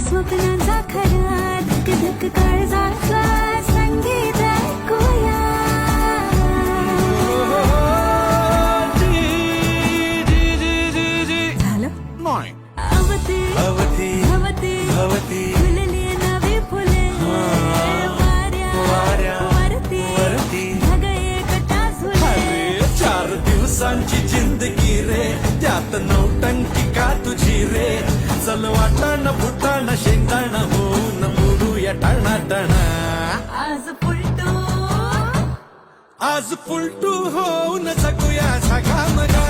स्वप्नांचा खरा धक धक काळजाचा संगीत ऐकूया. झालं नाही अवती अवती अवती अवती फुलली नवी फुले वाऱ्या वरती ढग एकटा झुले. 4 दिवसांची जिंदगी रे त्यात नौटंकी का तुझी रे. चल वाटाण फुटाण शेंगाण होऊन बुडूया टाणा टाणा. आज पुलटू होऊन जगूया झगामगा.